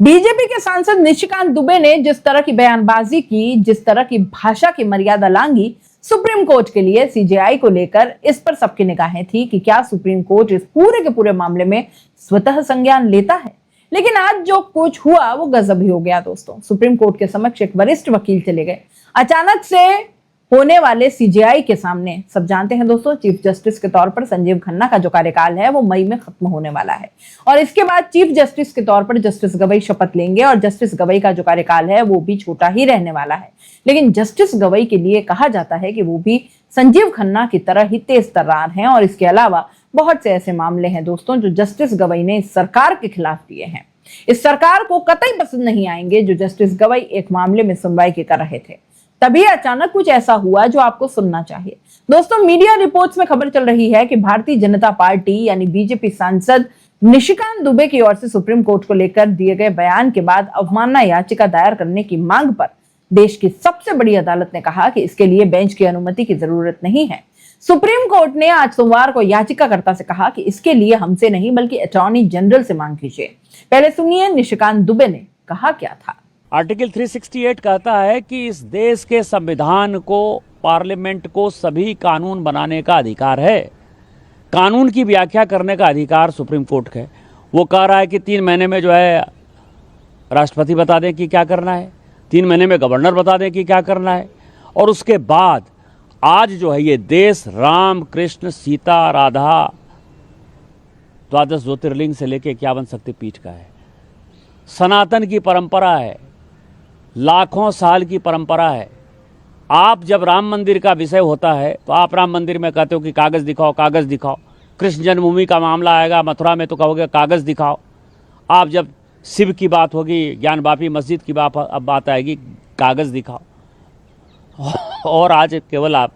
BJP के सांसद निशिकांत दुबे ने जिस तरह की बयानबाजी की, जिस तरह की भाषा की मर्यादा लांघी सुप्रीम कोर्ट के लिए सीजेआई को लेकर, इस पर सबकी निगाहें थी कि क्या सुप्रीम कोर्ट इस पूरे के पूरे मामले में स्वतः संज्ञान लेता है। लेकिन आज जो कुछ हुआ वो गजब ही हो गया दोस्तों। सुप्रीम कोर्ट के समक्ष एक वरिष्ठ वकील चले गए अचानक से होने वाले सीजेआई के सामने। सब जानते हैं दोस्तों, चीफ जस्टिस के तौर पर संजीव खन्ना का जो कार्यकाल है वो मई में खत्म होने वाला है और इसके बाद चीफ जस्टिस के तौर पर जस्टिस गवई शपथ लेंगे और जस्टिस गवई का जो कार्यकाल है वो भी छोटा ही रहने वाला है। लेकिन जस्टिस गवई के लिए कहा जाता है कि वो भी संजीव खन्ना की तरह ही तेज तर्रार हैं और इसके अलावा बहुत से ऐसे मामले हैं दोस्तों जो जस्टिस गवई ने इस सरकार के खिलाफ दिए हैं। इस सरकार को कतई पसंद नहीं आएंगे जो जस्टिस गवई एक मामले में सुनवाई के कर रहे थे। तभी अचानक कुछ ऐसा हुआ जो आपको सुनना चाहिए। दोस्तों, मीडिया रिपोर्ट्स में खबर चल रही है कि भारतीय जनता पार्टी यानी बीजेपी सांसद निशिकांत दुबे की ओर से सुप्रीम कोर्ट को लेकर दिए गए बयान के बाद अवमानना याचिका दायर करने की मांग पर देश की सबसे बड़ी अदालत ने कहा कि इसके लिए बेंच की अनुमति की जरूरत नहीं है। सुप्रीम कोर्ट ने आज सोमवार को याचिकाकर्ता से कहा कि इसके लिए हमसे नहीं बल्कि अटॉर्नी जनरल से मांग कीजिए। पहले सुनिए निशिकांत दुबे ने कहा क्या था। आर्टिकल 368 कहता है कि इस देश के संविधान को, पार्लियामेंट को सभी कानून बनाने का अधिकार है। कानून की व्याख्या करने का अधिकार सुप्रीम कोर्ट का है। वो कह रहा है कि 3 महीने में जो है राष्ट्रपति बता दें कि क्या करना है, 3 महीने में गवर्नर बता दें कि क्या करना है। और उसके बाद आज जो है ये देश राम कृष्ण सीता राधा द्वादश ज्योतिर्लिंग से लेकर 51 शक्तिपीठ का है। सनातन की परंपरा है, लाखों साल की परंपरा है। आप जब राम मंदिर का विषय होता है तो आप राम मंदिर में कहते हो कि कागज़ दिखाओ, कागज़ दिखाओ। कृष्ण जन्मभूमि का मामला आएगा मथुरा में तो कहोगे कागज़ दिखाओ। आप जब शिव की बात होगी, ज्ञानवापी मस्जिद की बात आएगी, कागज़ दिखाओ। और आज केवल आप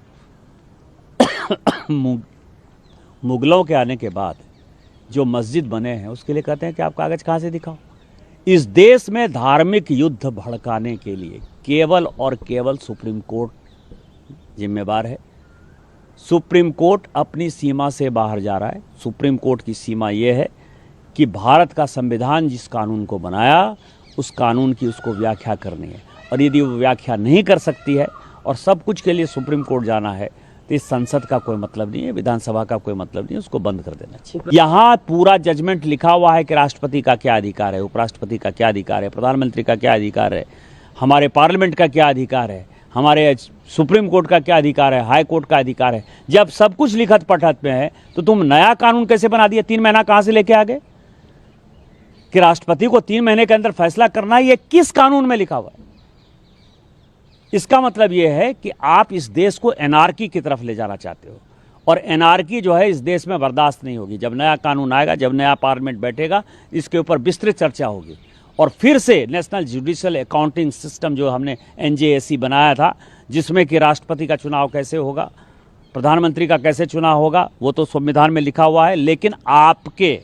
मुगलों के आने के बाद जो मस्जिद बने हैं उसके लिए कहते हैं कि आप कागज़ कहाँ से दिखाओ। इस देश में धार्मिक युद्ध भड़काने के लिए केवल और केवल सुप्रीम कोर्ट जिम्मेवार है। सुप्रीम कोर्ट अपनी सीमा से बाहर जा रहा है। सुप्रीम कोर्ट की सीमा ये है कि भारत का संविधान जिस कानून को बनाया उस कानून की उसको व्याख्या करनी है और यदि वो व्याख्या नहीं कर सकती है और सब कुछ के लिए सुप्रीम कोर्ट जाना है तो इस संसद का कोई मतलब नहीं है, विधानसभा का कोई मतलब नहीं है, उसको बंद कर देना चाहिए। यहाँ पूरा जजमेंट लिखा हुआ है कि राष्ट्रपति का क्या अधिकार है, उपराष्ट्रपति का क्या अधिकार है, प्रधानमंत्री का क्या अधिकार है, हमारे पार्लियामेंट का क्या अधिकार है, हमारे सुप्रीम कोर्ट का क्या अधिकार है, हाई कोर्ट का अधिकार है। जब सब कुछ लिखत पढ़त में है तो तुम नया कानून कैसे बना दिया? 3 महीना कहाँ से लेके आ गए कि राष्ट्रपति को 3 महीने के अंदर फैसला करना है? ये किस कानून में लिखा हुआ है? इसका मतलब यह है कि आप इस देश को एनार्की की तरफ ले जाना चाहते हो और एनार्की जो है इस देश में बर्दाश्त नहीं होगी। जब नया कानून आएगा, जब नया पार्लियामेंट बैठेगा, इसके ऊपर विस्तृत चर्चा होगी और फिर से नेशनल जुडिशियल अकाउंटिंग सिस्टम जो हमने NJAC बनाया था, जिसमें कि राष्ट्रपति का चुनाव कैसे होगा, प्रधानमंत्री का कैसे चुनाव होगा, वो तो संविधान में लिखा हुआ है। लेकिन आपके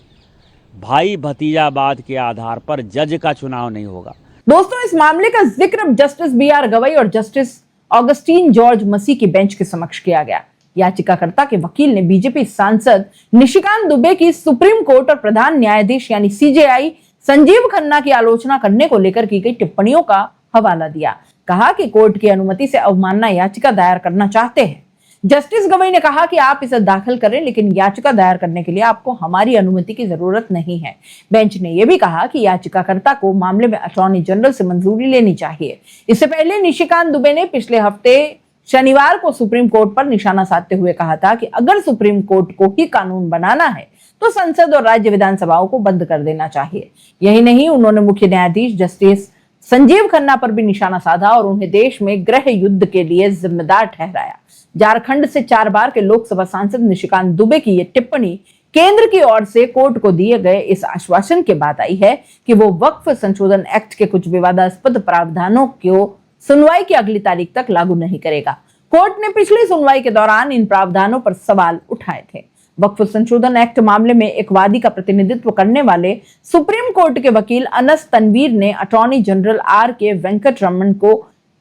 भाई भतीजावाद के आधार पर जज का चुनाव नहीं होगा। दोस्तों, इस मामले का जिक्र जस्टिस BR गवई और जस्टिस ऑगस्टीन जॉर्ज मसी की बेंच के समक्ष किया गया। याचिकाकर्ता के वकील ने बीजेपी सांसद निशिकांत दुबे की सुप्रीम कोर्ट और प्रधान न्यायाधीश यानी CJI संजीव खन्ना की आलोचना करने को लेकर की गई टिप्पणियों का हवाला दिया। कहा कि कोर्ट की अनुमति से अवमानना याचिका दायर करना चाहते हैं। जस्टिस गवई ने कहा कि आप इसे दाखिल करें, लेकिन याचिका दायर करने के लिए आपको हमारी अनुमति की जरूरत नहीं है। बेंच ने यह भी कहा कि याचिकाकर्ता को मामले में अटॉर्नी जनरल से मंजूरी लेनी चाहिए। इससे पहले निशिकांत दुबे ने पिछले हफ्ते शनिवार को सुप्रीम कोर्ट पर निशाना साधते हुए कहा था कि अगर सुप्रीम कोर्ट को ही कानून बनाना है तो संसद और राज्य विधानसभाओं को बंद कर देना चाहिए। यही नहीं, उन्होंने मुख्य न्यायाधीश जस्टिस संजीव खन्ना पर भी निशाना साधा और उन्हें देश में गृह युद्ध के लिए जिम्मेदार ठहराया। झारखंड से 4 बार के लोकसभा सांसद निशिकांत दुबे की यह टिप्पणी केंद्र की ओर से कोर्ट को दिए गए इस आश्वासन के बाद आई है कि वो वक्फ संशोधन एक्ट के कुछ विवादास्पद प्रावधानों को सुनवाई की अगली तारीख तक लागू नहीं करेगा। कोर्ट ने पिछली सुनवाई के दौरान इन प्रावधानों पर सवाल उठाए थे। वक्फ संशोधन एक्ट मामले में एक वादी का प्रतिनिधित्व करने वाले सुप्रीम कोर्ट के वकील अनस तनवीर ने अटॉर्नी जनरल RK वेंकटरमण को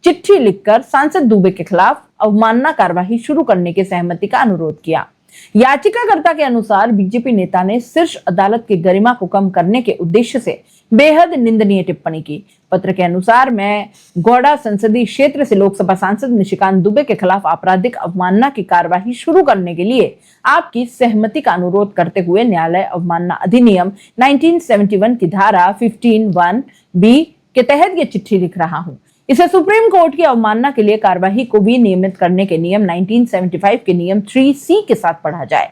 चिट्ठी लिखकर सांसद दुबे के खिलाफ अवमानना कार्यवाही शुरू करने की सहमति का अनुरोध किया। याचिकाकर्ता के अनुसार बीजेपी नेता ने शीर्ष अदालत की गरिमा को कम करने के उद्देश्य से बेहद निंदनीय टिप्पणी की। पत्र के अनुसार, मैं गौड़ा संसदीय क्षेत्र से लोकसभा सांसद निशिकांत दुबे के खिलाफ आपराधिक अवमानना की कार्यवाही शुरू करने के लिए आपकी सहमति का अनुरोध करते हुए न्यायालय अवमानना अधिनियम 1971 की धारा 15(1)(b) के तहत ये चिट्ठी लिख रहा हूं। इसे सुप्रीम कोर्ट की अवमानना के लिए कार्यवाही को विनियमित करने के नियम 1975 के नियम 3C के साथ पढ़ा जाए।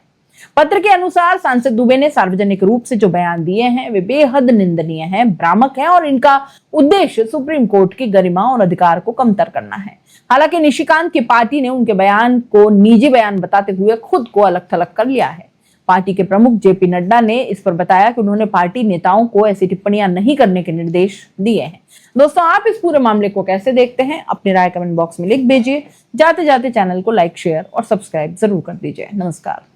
पत्र के अनुसार सांसद दुबे ने सार्वजनिक रूप से जो बयान दिए हैं वे बेहद निंदनीय हैं, भ्रामक हैं और इनका उद्देश्य सुप्रीम कोर्ट की गरिमा और अधिकार को कमतर करना है। हालांकि निशिकांत की पार्टी ने उनके बयान को निजी बयान बताते हुए खुद को अलग थलग कर लिया है। पार्टी के प्रमुख जेपी नड्डा ने इस पर बताया कि उन्होंने पार्टी नेताओं को ऐसी टिप्पणियां नहीं करने के निर्देश दिए हैं। दोस्तों, आप इस पूरे मामले को कैसे देखते हैं? अपनी राय कमेंट बॉक्स में लिख भेजिए। जाते जाते चैनल को लाइक, शेयर और सब्सक्राइब जरूर कर दीजिए। नमस्कार।